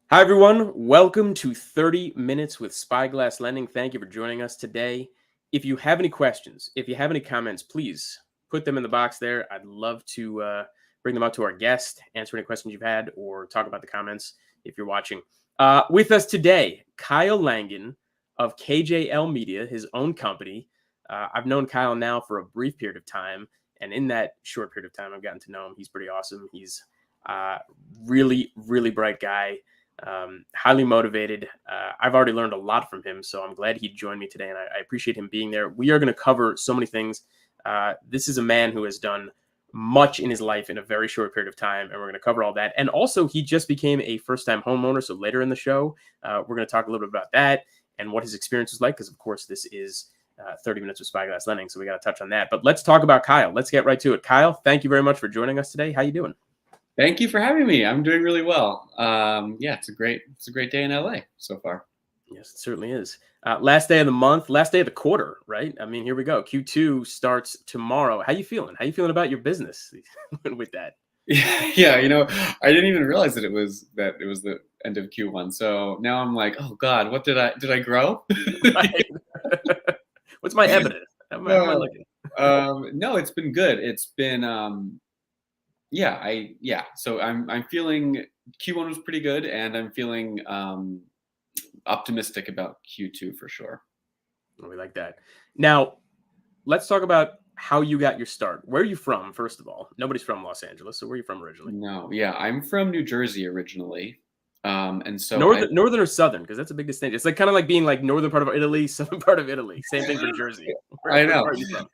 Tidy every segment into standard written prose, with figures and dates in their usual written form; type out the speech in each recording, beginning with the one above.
Hi, everyone. Welcome to 30 Minutes with Spyglass Lending. Thank you for joining us today. If you have any questions, if you have any comments, please put them in the box there. I'd love to bring them out to our guest, answer any questions you've had, or talk about the comments if you're watching. With us today, Kyle Langan of KJL Media, his own company. I've known Kyle now for a brief period of time, and in that short period of time, I've gotten to know him. He's pretty awesome. He's really, really bright guy. Highly motivated. I've already learned a lot from him, so I'm glad he joined me today, and I appreciate him being there. We are going to cover so many things. This is a man who has done much in his life in a very short period of time, and we're going to cover all that. And also, he just became a first-time homeowner, so later in the show, we're going to talk a little bit about that and what his experience was like, because, of course, this is 30 Minutes with Spyglass Lending, so we got to touch on that. But let's talk about Kyle. Let's get right to it. Kyle, thank you very much for joining us today. How you doing? Thank you for having me. I'm doing really well. Yeah, it's a great day in LA so far. Yes, it certainly is. Last day of the month, last day of the quarter, right? I mean, here we go. Q2 starts tomorrow. How you feeling? How you feeling about your business with that? Yeah, I didn't even realize that it was the end of Q1. So now I'm like, oh God, what did I grow? Right. What's my evidence? How am I looking? No, it's been good. It's been So I'm feeling Q1 was pretty good, and I'm feeling optimistic about Q2 for sure. We like that. Now, let's talk about how you got your start. Where are you from, first of all? Nobody's from Los Angeles, so where are you from originally? No, yeah, I'm from New Jersey originally. And so northern or southern, because that's a big distinction. It's like kind of like being like northern part of Italy, southern part of Italy. Same thing for Jersey. I know. Where are you from?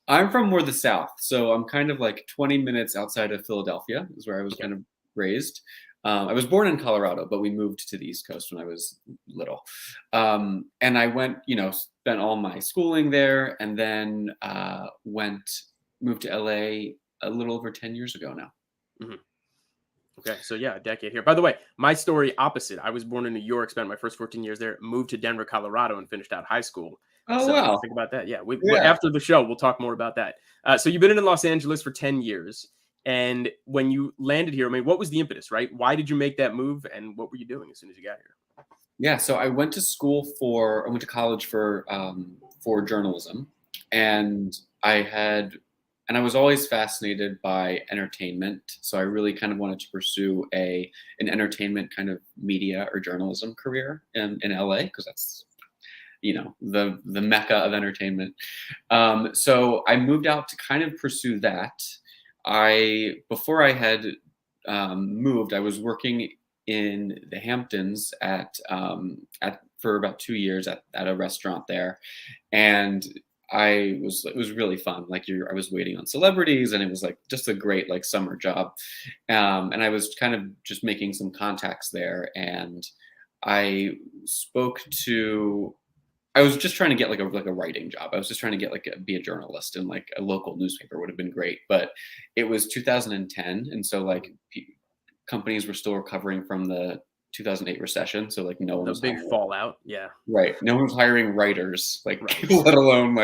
I'm from more the South, so I'm kind of like 20 minutes outside of Philadelphia is where I was kind of raised. I was born in Colorado, but we moved to the East Coast when I was little. And I went, spent all my schooling there, and then moved to LA a little over 10 years ago now. Mm-hmm. Okay, so yeah, a decade here. By the way, my story opposite. I was born in New York, spent my first 14 years there, moved to Denver, Colorado, and finished out high school. Oh, so wow. think about that. Yeah, after the show, we'll talk more about that. So you've been in Los Angeles for 10 years. And when you landed here, I mean, what was the impetus, right? Why did you make that move, and what were you doing as soon as you got here? Yeah, so I went to college for journalism, and I was always fascinated by entertainment. So I really kind of wanted to pursue an entertainment kind of media or journalism career in LA, because that's, the mecca of entertainment. So I moved out to kind of pursue that. Before I had moved, I was working in the Hamptons for about 2 years at a restaurant there, and it was really fun. I was waiting on celebrities, and it was like just a great summer job. And I was kind of just making some contacts there, and I was just trying to get like a writing job. I was just trying to be a journalist in like a local newspaper would have been great. But it was 2010, and so companies were still recovering from the 2008 recession. So no one was big fallout. Yeah. Right. No one was hiring writers, right. Let alone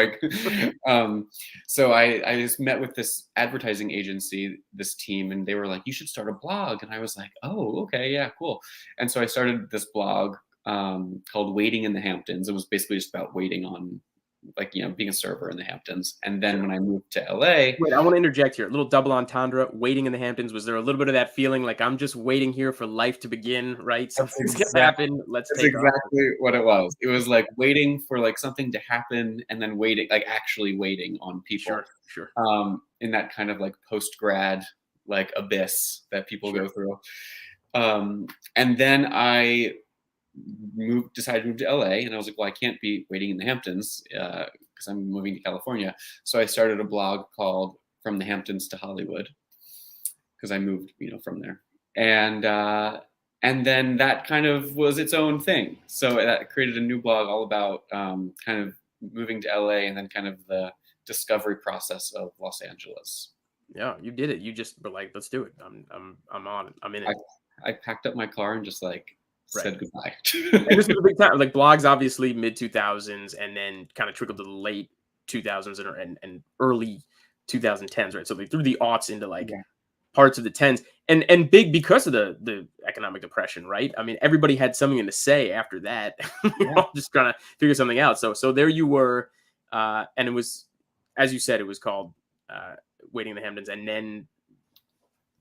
so I just met with this advertising agency, this team, and they were like, you should start a blog. And I was like, oh, okay, yeah, cool. And so I started this blog called Waiting in the Hamptons. It was basically just about waiting on being a server in the Hamptons. And then when I moved to LA. Wait, I want to interject here. A little double entendre. Waiting in the Hamptons. Was there a little bit of that feeling like I'm just waiting here for life to begin, right? Something's going to happen. That's exactly what it was. It was like waiting for something to happen, and then waiting, actually waiting on people. Sure. In that kind of post-grad abyss that people go through. And then I decided to move to LA, and I was like, well, I can't be waiting in the Hamptons because I'm moving to California. So I started a blog called From the Hamptons to Hollywood, because I moved, from there. And then that kind of was its own thing. So that created a new blog all about kind of moving to LA, and then kind of the discovery process of Los Angeles. Yeah, you did it. You just were like, let's do it. I'm on it. I'm in it. I packed up my car and just said goodbye. And this was a big time. Blogs, obviously mid 2000s, and then kind of trickled to the late 2000s and early 2010s, right? So they threw the aughts into parts of the 10s, and big because of the economic depression, right? I mean, everybody had something to say after that. Yeah. Just trying to figure something out. So there you were, and it was, as you said, it was called Waiting in the Hamptons, and then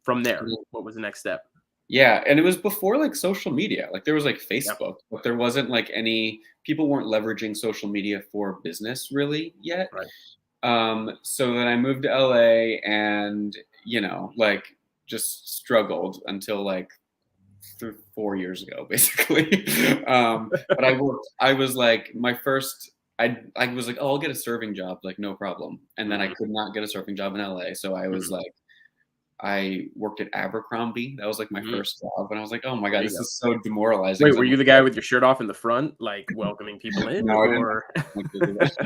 from there, what was the next step? Yeah, and it was before like social media. Like there was like Yeah, Facebook, but there wasn't like any people weren't leveraging social media for business really yet. right. So then I moved to LA and, like just struggled until like 4 years ago, basically. But I was like, I was like, oh, I'll get a serving job, like no problem. And then I Mhm, could not get a serving job in LA. So I was mhm, like, I worked at Abercrombie. That was like my mhm. first job. And I was like, oh my There God, you this go. is so demoralizing. Wait, 'Cause were I'm you like, the guy with your shirt off in the front, like welcoming people in, no, I didn't or? like to do that.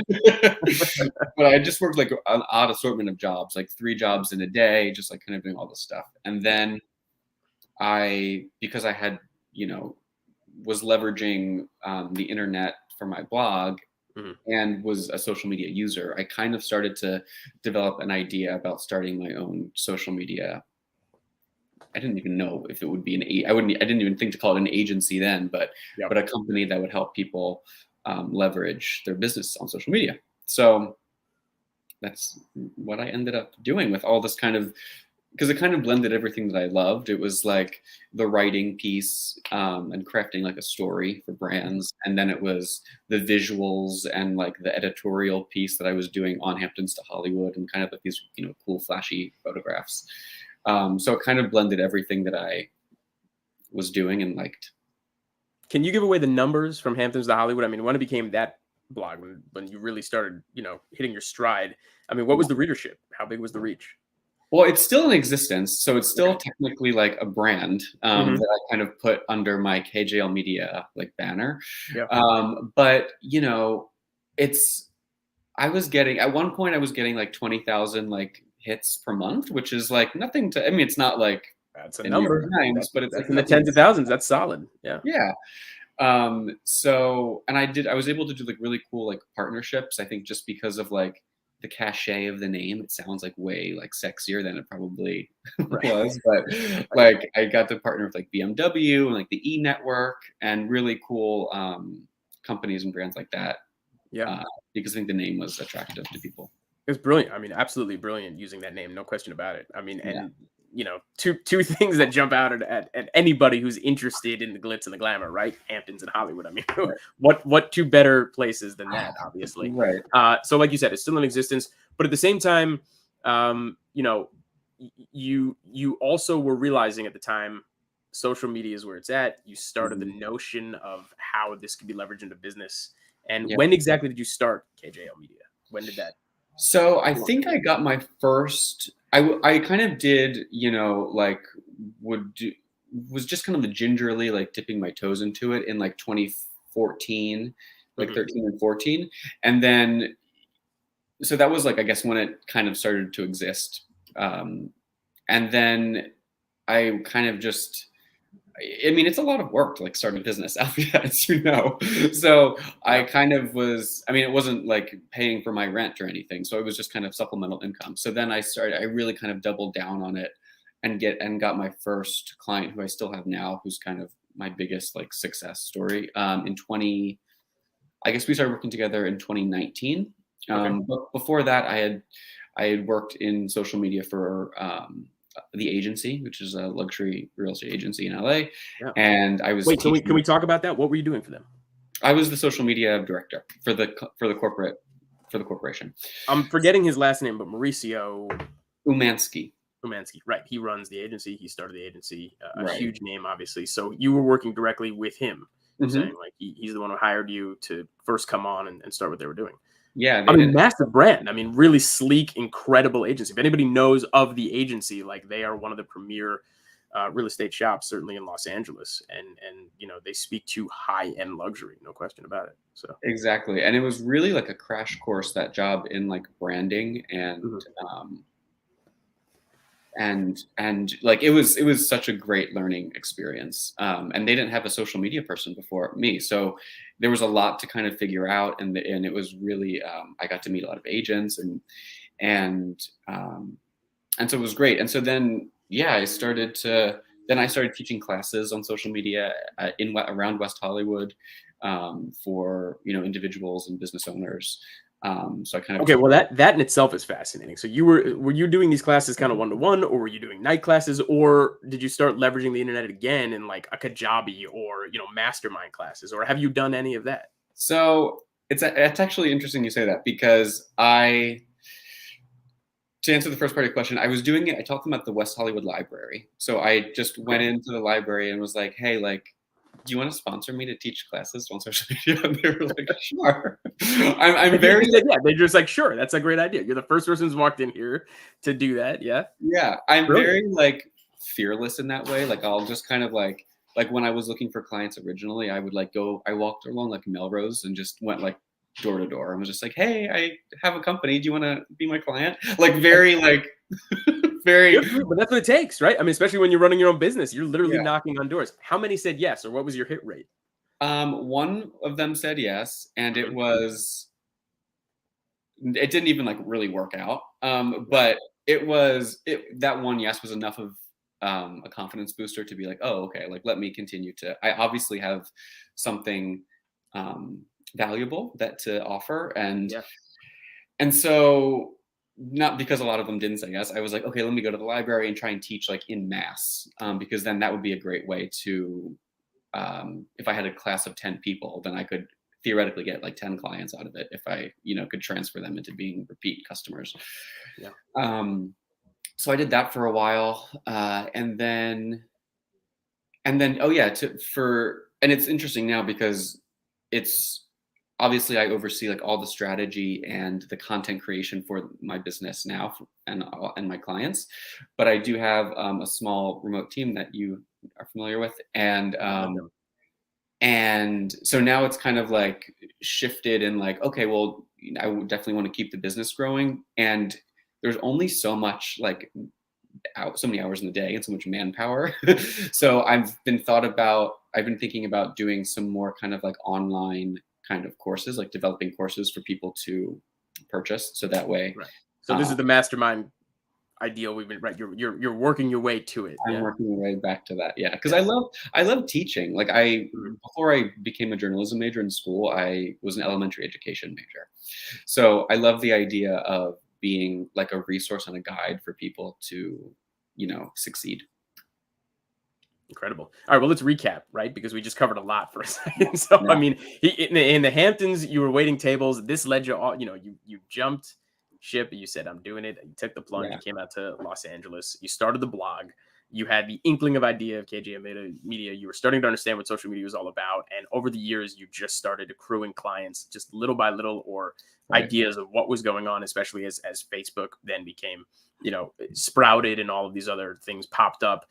But I just worked like an odd assortment of jobs, like 3 jobs in a day, just like kind of doing all this stuff. And Yeah. then because I had, you know, was leveraging the internet for my blog Mhm. and was a social media user, I kind of started to develop an idea about starting my own social media. I didn't even know if it would be I didn't even think to call it an agency then, but Yep. a company that would help people leverage their business on social media. So that's what I ended up doing with all this kind of, because it kind of blended everything that I loved. It was like the writing piece and crafting like a story for brands, and then it was the visuals and like the editorial piece that I was doing on Hamptons to Hollywood, and kind of like these cool flashy photographs. So it kind of blended everything that I was doing and liked. Can you give away the numbers from Hamptons to Hollywood? I mean, when it became that blog, when you really started, hitting your stride. I mean, what was the readership? How big was the reach? Well, it's still in existence, so it's still Okay. technically like a brand Hmm. that I kind of put under my KJL Media like banner. Yeah. But it's I was getting at one point I was getting like 20,000 like hits per month, which is like nothing to. I mean, it's not like That's a the New York number. Times, but it's That's like in the nothing. tens of thousands. That's solid. Yeah. Yeah. So, and I was able to do like really cool like partnerships. I think just because of like the cachet of the name, it sounds like way like sexier than it probably Right. was. But Right. like I got to partner with like BMW and like the E Network and really cool companies and brands like that Yeah. uh, because I think the name was attractive to people. It's brilliant. I mean, absolutely brilliant using that name. No question about it. I mean, Yeah. and two things that jump out at anybody who's interested in the glitz and the glamour, right? Hamptons and Hollywood. I mean, Right. what two better places than that? Obviously. Right. So, like you said, it's still in existence, but at the same time, you also were realizing at the time, social media is where it's at. You started the Mhm. notion of how this could be leveraged into business. And Yeah. when exactly did you start KJL Media? When did that? So I think I got my first. I kind of did, like would do was just kind of gingerly like dipping my toes into it in like 2014, like Mhm. 13 and 14, and then so that was like I guess when it kind of started to exist, and then I kind of just I mean, it's a lot of work to like start a business after that, as you know. So I Yeah. kind of was, I mean, it wasn't like paying for my rent or anything. So it was just kind of supplemental income. So then I really kind of doubled down on it and got my first client who I still have now, who's kind of my biggest like success story. I guess we started working together in 2019. Okay. But before that, I had worked in social media for the agency, which is a luxury real estate agency in LA, Yeah. and I was Wait, can teaching. we talk about that? What were you doing for them? I was the social media director for the corporation. I'm forgetting his last name, but Mauricio Umansky, Umansky. Right. He runs the agency. He started the agency. A right? huge name, obviously. So you were working directly with him. You're Hmm. saying like he's the one who hired you to first come on and start what they were doing. Yeah, I they mean, didn't. massive brand. I mean, really sleek, incredible agency. If anybody knows of the agency, like they are one of the premier real estate shops, certainly in Los Angeles, and they speak to high end luxury, no question about it. So, Exactly, and it was really like a crash course, that job, in like branding mhm. um, and like it was such a great learning experience, and they didn't have a social media person before me, so there was a lot to kind of figure out, and it was really I got to meet a lot of agents and um, and so it was great, and so then yeah I started to then I started teaching classes on social media around West Hollywood for individuals and business owners. So I kind of Okay, well that in itself is fascinating. So were you doing these classes kind of one-to-one, or were you doing night classes, or did you start leveraging the internet again in like a Kajabi or mastermind classes, or have you done any of that? So it's actually interesting you say that, because to answer the first part of your question, I was doing it. I taught them at the West Hollywood Library. So I just went into the library and was like, hey, like, do you want to sponsor me to teach classes on social media? And they were like, sure. I'm very yeah. They're just like, sure, that's a great idea. You're the first person who's walked in here to do that. Yeah. Yeah, I'm very like fearless in that way. Like I'll just kind of like when I was looking for clients originally, I would like I walked along like Melrose and just went like door to door and was just like, hey, I have a company. Do you want to be my client? Like very like very. But that's what it takes, right? I mean, especially when you're running your own business, you're literally knocking on doors. How many said yes, or what was your hit rate? One of them said yes, and it didn't even like really work out. But that one yes was enough of a confidence booster to be like, oh, okay, like let me continue I obviously have something valuable to offer, and so not because a lot of them didn't say yes, I was like, okay, let me go to the library and try and teach like in mass, because then that would be a great way to if I had a class of 10 people, then I could theoretically get like 10 clients out of it if I could transfer them into being repeat customers. So I did that for a while, and then oh yeah, and it's interesting now because it's obviously I oversee like all the strategy and the content creation for my business now and my clients, but I do have a small remote team that you are familiar with, and so now it's kind of like shifted and like, okay, well, I would definitely want to keep the business growing, and there's only so much like so many hours in the day and so much manpower. So I've been thinking about doing some more kind of like online kind of courses, like developing courses for people to purchase. So that way. Right. So this is the mastermind ideal. You're working your way to it. I'm working my way back to that. Yeah. Cause I love teaching. Like before I became a journalism major in school, I was an elementary education major. So I love the idea of being like a resource and a guide for people to, succeed. Incredible. All right, well, let's recap, right? Because we just covered a lot for a second. So, I mean, in the Hamptons, you were waiting tables. This led you all, you jumped ship. You said, I'm doing it. You took the plunge. You came out to Los Angeles. You started the blog. You had the inkling of idea of KJL Media. You were starting to understand what social media was all about. And over the years, you just started accruing clients just little by little, or ideas of what was going on, especially as Facebook then became, sprouted and all of these other things popped up.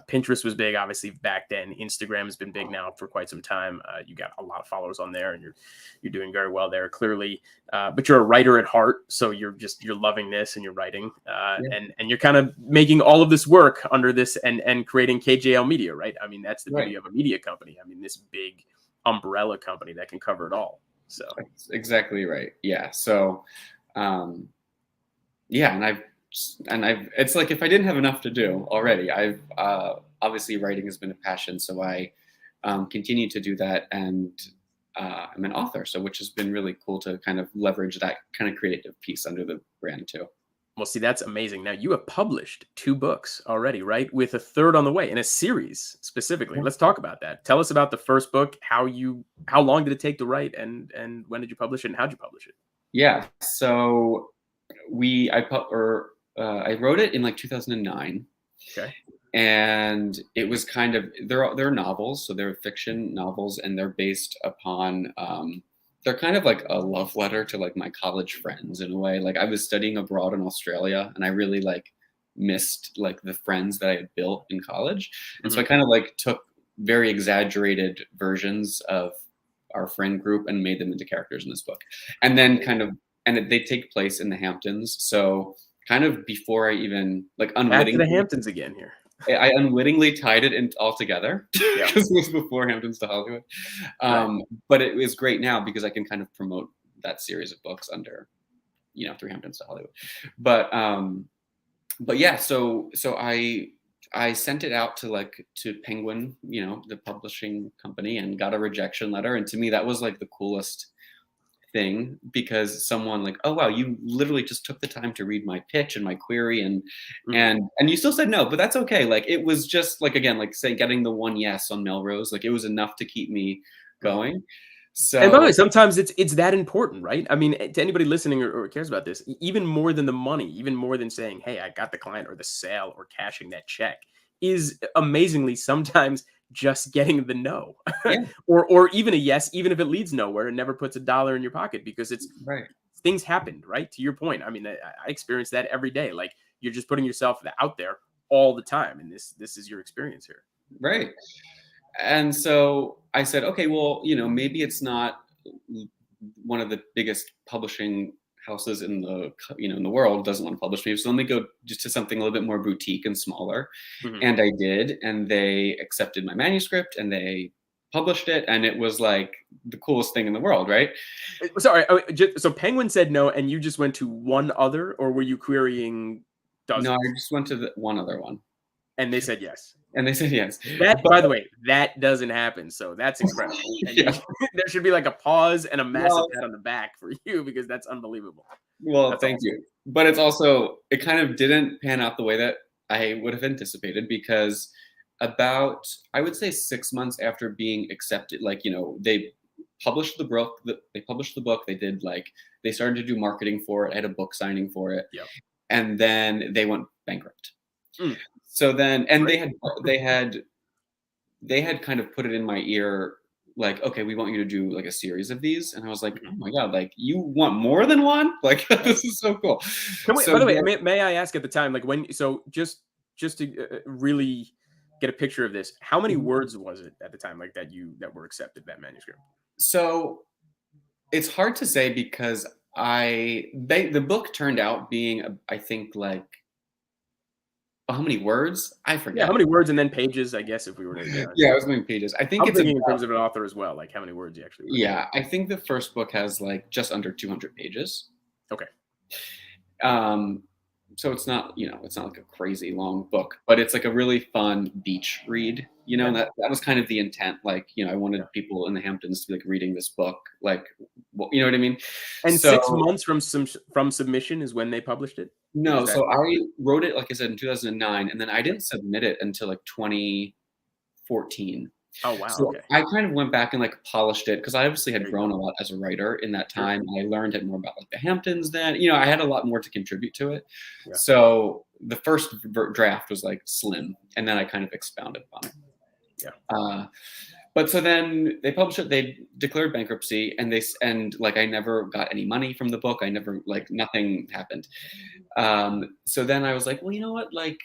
Pinterest was big, obviously, back then. Instagram has been big now for quite some time. You got a lot of followers on there, and you're doing very well there, clearly. But you're a writer at heart, so you're loving this and you're writing, and you're kind of making all of this work under this and creating KJL Media, right? I mean, that's the beauty of a media company. I mean, this big umbrella company that can cover it all. So that's exactly right. Yeah. So, and it's like, if I didn't have enough to do already, I've obviously writing has been a passion. So I continue to do that. And I'm an author, which has been really cool to kind of leverage that kind of creative piece under the brand too. Well, see, that's amazing. Now you have published 2 books already, right? With a third on the way in a series specifically. Let's talk about that. Tell us about the first book, how long did it take to write, and when did you publish it, and how'd you publish it? Yeah. So I wrote it in like 2009. Okay. And it was kind of, they're novels, so they're fiction novels, and they're based upon they're kind of like a love letter to like my college friends in a way. Like I was studying abroad in Australia, and I really like missed like the friends that I had built in college. And so I kind of like took very exaggerated versions of our friend group and made them into characters in this book. And then they take place in the Hamptons. So kind of before I even like unwittingly, back to the Hamptons again here. I unwittingly tied it in all together because it was before Hamptons to Hollywood. But it was great now because I can kind of promote that series of books under, through Hamptons to Hollywood. But yeah, so I I sent it out to Penguin, the publishing company, and got a rejection letter. And to me, that was like the coolest thing, because someone like, oh wow, you literally just took the time to read my pitch and my query, and you still said no, but that's okay. Like, it was just like, again, like, say, getting the one yes on Melrose, like, it was enough to keep me going. And by the way, So sometimes it's that important, right? I mean, to anybody listening or cares about this, even more than the money, even more than saying, "Hey, I got the client," or the sale, or cashing that check, is amazingly sometimes just getting the no, yeah, or even a yes, even if it leads nowhere and never puts a dollar in your pocket, because it's right, things happened, right? To your point, I mean, I experience that every day. Like, you're just putting yourself out there all the time, and this is your experience here. right. And so I said, okay, well, maybe it's not one of the biggest publishing houses in the world doesn't want to publish me. So let me go just to something a little bit more boutique and smaller. Mhm. And I did, and they accepted my manuscript and they published it. And it was like the coolest thing in the world, right? Sorry, so Penguin said no, and you just went to one other, or were you querying No, I dozens? just went to the one other one, And they said yes. and they said yes. That, But by the way, that doesn't happen, so that's incredible, and yeah, there should be, like, a pause and a massive well, pat on the back for you, because that's unbelievable. well, That's thank awesome. you. But it's also, it kind of didn't pan out the way that I would have anticipated, because about, I would say, 6 months after being accepted, like, they published the book, they did, like, they started to do marketing for it, I had a book signing for it, Yep. and then they went bankrupt. Mm, So then, and great. they had kind of put it in my ear, like, okay, we want you to do like a series of these. And I was like, Mhm. oh my God, like, you want more than one? Like, this is so cool. Can we, So by the way, then, may I ask at the time, like, when, so just to, really get a picture of this, how many words was it at the time, like, that were accepted, that manuscript? so it's hard to say, because the book turned out being, I think, like, how many words? I Yeah, how forget. many words and then pages, I guess, if we were to, yeah. Yeah, I was going pages. I think I'm it's thinking in about, terms of an author as well, like how many words you actually put in. yeah, I think the first book has like just under 200 pages. Okay. Um, so it's not like a crazy long book, but it's like a really fun beach read, Yeah. and that was kind of the intent. Like, I Yeah. wanted people in the Hamptons to be like reading this book, like, well, you know what I mean? And So 6 months from submission is when they published it? no, Is that so I wrote it, like I said, in 2009, and then I yeah. didn't submit it until like 2014. Oh, wow, So okay. I kind of went back and like polished it, because I obviously had There you grown go. a lot as a writer in that Sure. time. And I learned more about like the Hamptons then. I had a lot more to contribute to it. Yeah. So the first draft was like slim, and then I kind of expounded on it. Yeah. But so then they published it. They declared bankruptcy, and like I never got any money from the book. I never, like, nothing happened. So then I was like, well, you know what, like.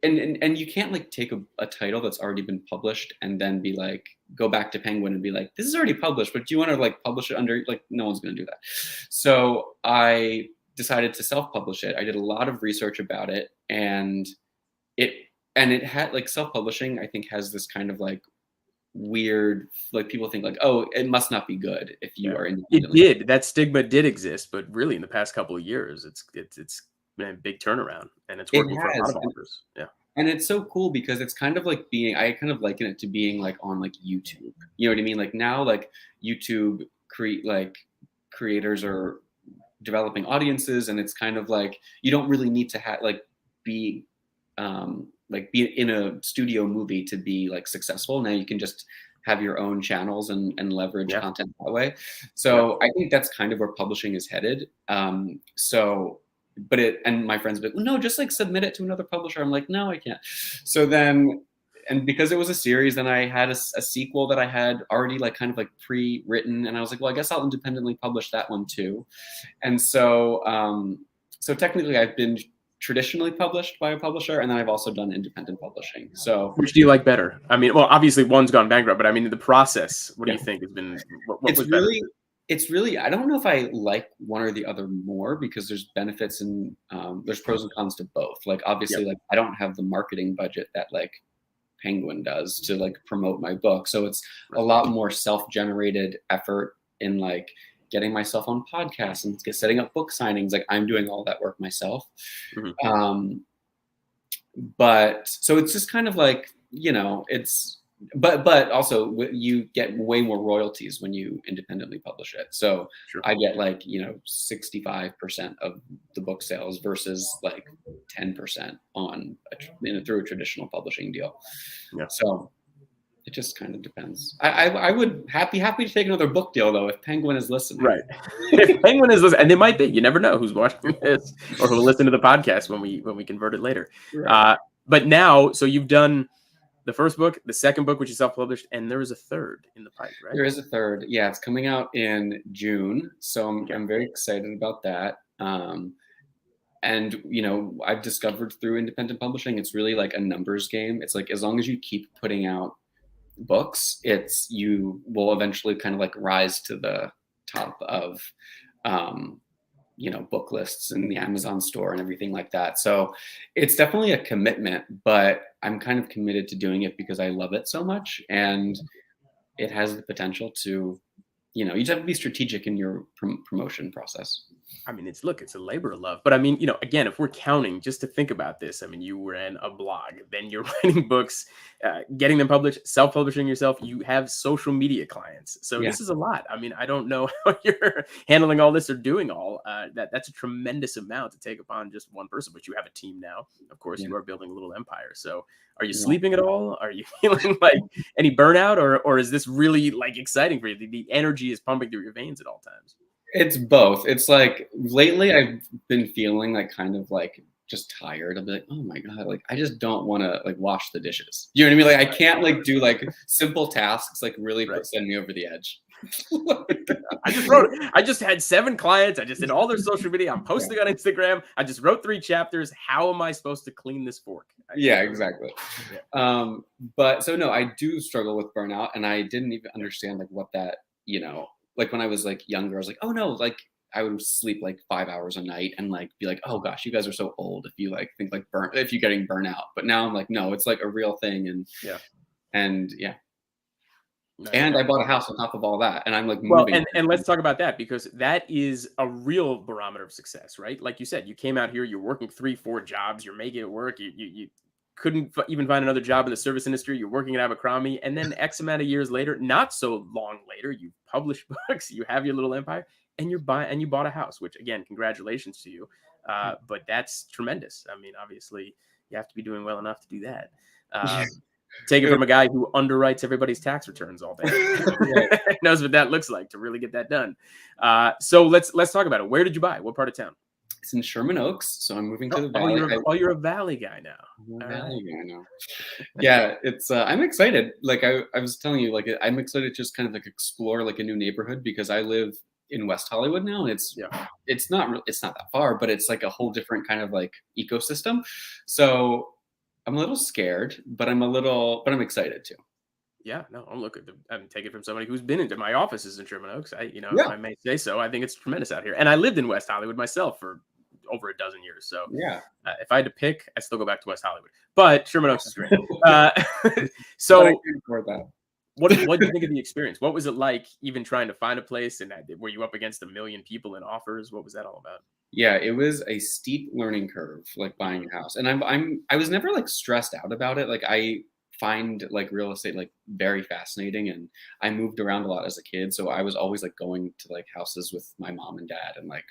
And you can't like take a title that's already been published and then be like, go back to Penguin and be like, this is already published, but do you want to like publish it under, like, no one's going to do that. So I decided to self-publish it. I did a lot of research about it, and it had like, self-publishing, I think, has this kind of like weird, like, people think like, oh, it must not be good if you Yeah. are It independently. did. That stigma did exist, but really in the past couple of years, it's been a big turnaround, and it's It working for a lot has. of authors. Yeah. And it's so cool, because it's kind of like I kind of liken it to being like on like YouTube. You know what I mean? Like, now, like, YouTube creators are developing audiences, and it's kind of like you don't really need to be be in a studio movie to be like successful. Now you can just have your own channels and leverage Yeah. content that way. Yeah. So I think that's kind of where publishing is headed. And my friends be like, well, no, just like submit it to another publisher. I'm like, no, I can't. So then, and because it was a series, then I had a sequel that I had already like kind of like pre-written, and I was like, well, I guess I'll independently publish that one too. And so technically I've been traditionally published by a publisher, and then I've also done independent publishing. So Which do you like better? I mean, well, obviously one's gone bankrupt, but I mean, the process, what do yeah, you think has been, what it's was better? really, I don't know if I like one or the other more, because there's benefits and there's pros and cons to both. Like, obviously, Yep. like, I don't have the marketing budget that like Penguin does to like promote my book. So it's a Right. lot more self-generated effort in like getting myself on podcasts and setting up book signings. Like, I'm doing all that work myself. Mhm. Um, but so it's just kind of like, it's, but also you get way more royalties when you independently publish it. So Sure. I get like, 65% of the book sales versus like 10% on through a traditional publishing deal. Yeah. So it just kind of depends. I would happy to take another book deal though if Penguin is listening. Right. If Penguin is listening, and they might be. You never know who's watching this or who will listen to the podcast when we convert it later. Right. But now, so you've done the first book, the second book, which is self-published, and there is a third in the pipe, right? There is a third. Yeah, it's coming out in June, so I'm very excited about that. And I've discovered through independent publishing, it's really like a numbers game. It's like as long as you keep putting out books, you will eventually kind of like rise to the top of book lists in the Amazon store and everything like that. So it's definitely a commitment, but I'm kind of committed to doing it because I love it so much, and it has the potential to, you just have to be strategic in your promotion process. I mean, it's a labor of love. But I mean, again, if we're counting, just to think about this, I mean, you ran a blog, then you're writing books, getting them published, self-publishing yourself. You have social media clients. So This is a lot. I mean, I don't know how you're handling all this or doing all that's a tremendous amount to take upon just one person, but you have a team now. Of course, you are building a little empire. So are you sleeping at all? Are you feeling like any burnout, or is this really like exciting for you? The energy is pumping through your veins at all times. It's both. It's like lately I've been feeling like kind of like just tired. I'll be like, oh my God, like I just don't want to like wash the dishes. You know what I mean? Like I can't like do like simple tasks, like really send me over the edge. I just had 7 clients. I just did all their social media. I'm posting on Instagram. I just wrote 3 chapters. How am I supposed to clean this fork? Yeah, exactly. Yeah. But so no, I do struggle with burnout, and I didn't even understand like what that, like when I was like younger, I was like, oh no, like I would sleep like 5 hours a night and like be like, oh gosh, you guys are so old if you like think like if you're getting burnout. But now I'm like, no, it's like a real thing. And and I bought a house on top of all that, and I'm like moving. Well, and let's talk about that, because that is a real barometer of success, right? Like you said, you came out here, you're working 3-4 jobs, you're making it work. You couldn't even find another job in the service industry. You're working at Abercrombie, and then X amount of years later, not so long later, you publish books, you have your little empire, and you bought a house. Which again, congratulations to you. But that's tremendous. I mean, obviously, you have to be doing well enough to do that. Take it from a guy who underwrites everybody's tax returns all day. Knows what that looks like to really get that done. So let's talk about it. Where did you buy? What part of town? It's in Sherman Oaks, so I'm moving to the Valley. You're a Valley guy now. Valley guy now. Yeah, it's. I'm excited. Like I was telling you, like I'm excited to just kind of like explore like a new neighborhood, because I live in West Hollywood now, and it's not that far, but it's like a whole different kind of like ecosystem. So I'm a little scared, but I'm excited too. Yeah, no, I'm taking it from somebody who's been into my offices in Sherman Oaks. I may say so. I think it's tremendous out here, and I lived in West Hollywood myself for over a dozen years. So if I had to pick, I still go back to West Hollywood, but Sherman Oaks is great. So what did you think of the experience? What was it like even trying to find a place, and were you up against 1 million people in offers? What was that all about? Yeah, it was a steep learning curve, like buying a house. And I was never like stressed out about it. Like I find like real estate like very fascinating, and I moved around a lot as a kid, so I was always like going to like houses with my mom and dad, and like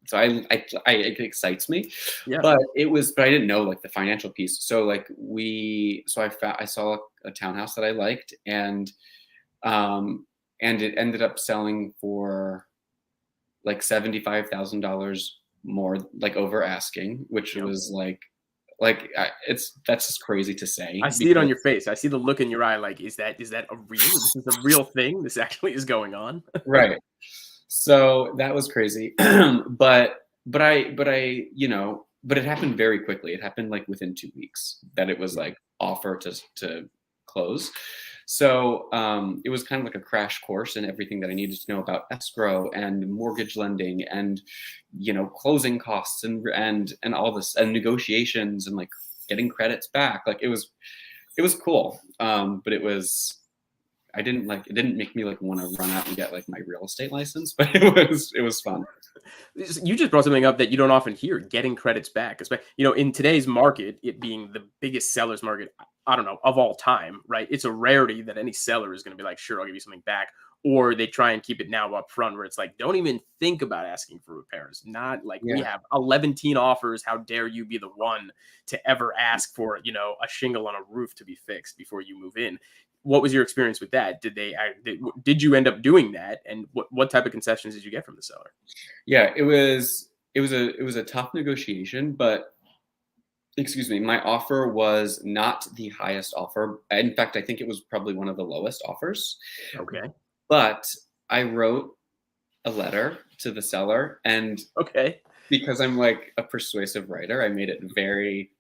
so it excites me. But I didn't know like the financial piece. So like I saw a townhouse that I liked, and it ended up selling for like $75,000 more, like over asking, which was that's just crazy to say. I see it on your face. I see the look in your eye. Like, is that this is a real thing? This actually is going on. Right. So that was crazy. but it happened very quickly. It happened like within 2 weeks that it was like offer to close. So it was kind of like a crash course in everything that I needed to know about escrow and mortgage lending and, closing costs and all this, and negotiations and like getting credits back. Like it was cool. But I didn't like, it didn't make me like want to run out and get like my real estate license, but it was fun. You just brought something up that you don't often hear, getting credits back. Especially, in today's market, it being the biggest sellers market, I don't know, of all time, right? It's a rarity that any seller is going to be like, sure, I'll give you something back. Or they try and keep it now up front where it's like, don't even think about asking for repairs. Not like we have 11 offers. How dare you be the one to ever ask for, a shingle on a roof to be fixed before you move in? What was your experience with that? Did you end up doing that? And what type of concessions did you get from the seller? Yeah, it was a tough negotiation, but excuse me, my offer was not the highest offer. In fact, I think it was probably one of the lowest offers. Okay. But I wrote a letter to the seller, and because I'm like a persuasive writer, I made it very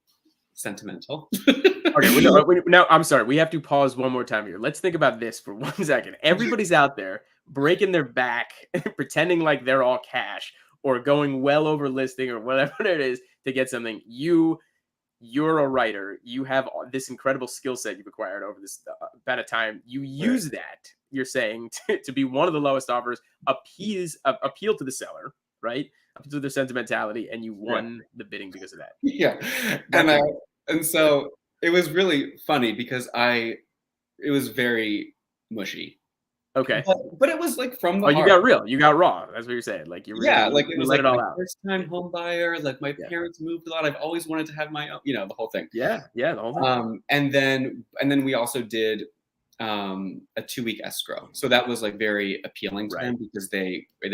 sentimental. Okay, now I'm sorry. We have to pause one more time here. Let's think about this for 1 second. Everybody's out there breaking their back, pretending like they're all cash, or going well over listing or whatever it is to get something. You're a writer. You have this incredible skill set you've acquired over this amount of time. You use that, you're saying, to be one of the lowest offers, appeal to the seller, right? Up to their sentimentality, and you won the bidding because of that. Yeah. And so it was really funny because it was very mushy. Okay. But it was like from the heart. You got real. You got raw. That's what you're saying. Like you really like it was let like it all my out. first time home buyer. Like my parents moved a lot. I've always wanted to have my own, the whole thing. Yeah, the whole thing. And then we also did a 2-week escrow. So that was like very appealing to them because they could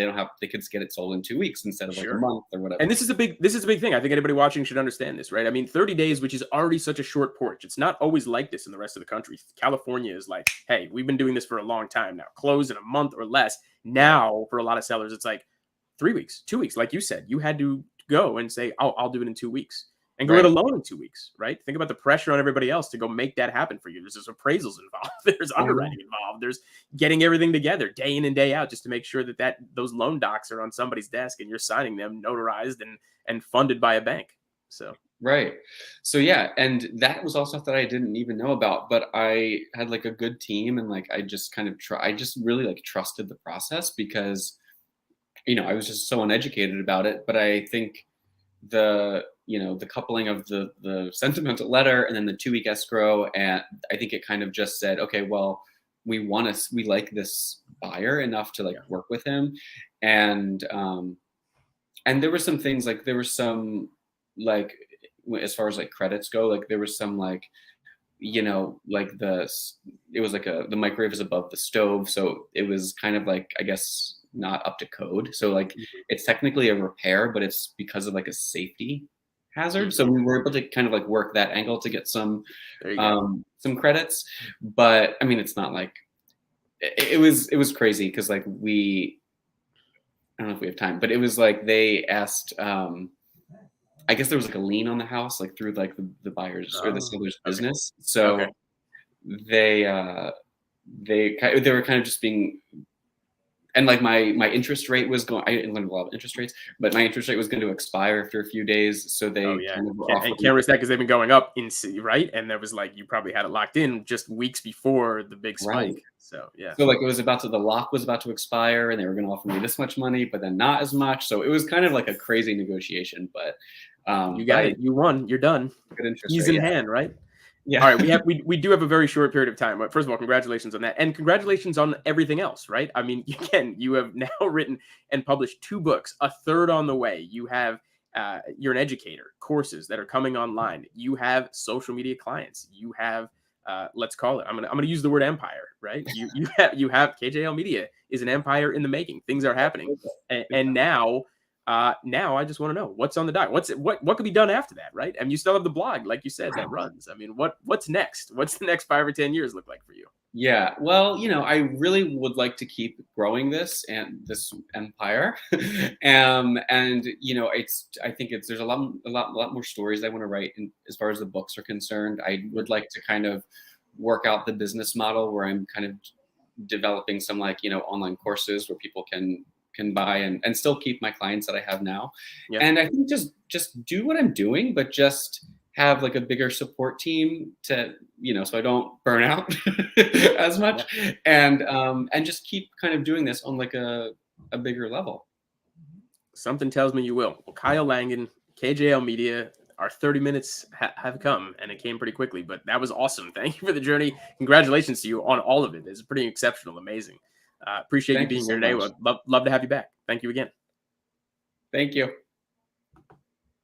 get it sold in 2 weeks instead of like a month or whatever. And this is a big thing. I think anybody watching should understand this, right? I mean, 30 days, which is already such a short porch. It's not always like this in the rest of the country. California is like, hey, we've been doing this for a long time now. Close in a month or less. Now, for a lot of sellers, it's like 3 weeks, 2 weeks. Like you said, you had to go and say, I'll do it in 2 weeks. And go it alone in 2 weeks, right? Think about the pressure on everybody else to go make that happen for you. There's appraisals involved. There's underwriting involved. There's getting everything together day in and day out just to make sure that those loan docs are on somebody's desk and you're signing them, notarized and funded by a bank. So So yeah, and that was all stuff that I didn't even know about. But I had like a good team, and like I just kind of I just really like trusted the process because I was just so uneducated about it. But I think the coupling of the sentimental letter and then the 2-week escrow, and I think it kind of just said, okay, well, we like this buyer enough to like work with him, and there were some things like like as far as like credits go, like there was some like like it was like the microwave is above the stove, so it was kind of like, I guess, not up to code. So like it's technically a repair, but it's because of like a safety hazard. So we were able to kind of like work that angle to get some credits. But I mean, it's not like it was crazy because like I don't know if we have time, but it was like they asked I guess there was like a lien on the house, like through like the buyer's or the seller's business. So they were kind of just being, and like my interest rate was going, I learned a lot of interest rates, but my interest rate was going to expire after a few days. So they can't risk that because they've been going up right? And there was like, you probably had it locked in just weeks before the big spike. So so like the lock was about to expire and they were going to offer me this much money, but then not as much. So it was kind of like a crazy negotiation, but you got it. You won. You're done. Good interest Keys rate, in hand, right? Yeah. All right. We do have a very short period of time. But first of all, congratulations on that. And congratulations on everything else, right? I mean, again, you have now written and published 2 books, a third on the way. You have, you're an educator, courses that are coming online. You have social media clients. You have, let's call it, I'm gonna use the word empire, right? You have KJL Media is an empire in the making. Things are happening. And now I just want to know what's on the dock. What could be done after that, right? I mean, you still have the blog, like you said, that runs. I mean, what's next? What's the next 5 or 10 years look like for you? Yeah, well, I really would like to keep growing this empire, and I think there's a lot more stories I want to write. As far as the books are concerned, I would like to kind of work out the business model where I'm kind of developing some online courses where people can buy and still keep my clients that I have now. And I think just do what I'm doing, but just have like a bigger support team to, so I don't burn out as much, and just keep kind of doing this on like a bigger level. Something tells me you will. Well, Kyle Langan, KJL Media, our 30 minutes have come, and it came pretty quickly, but that was awesome. Thank you for the journey. Congratulations to you on all of it. It's pretty exceptional, amazing. Appreciate you being here today. Love to have you back. Thank you again. Thank you.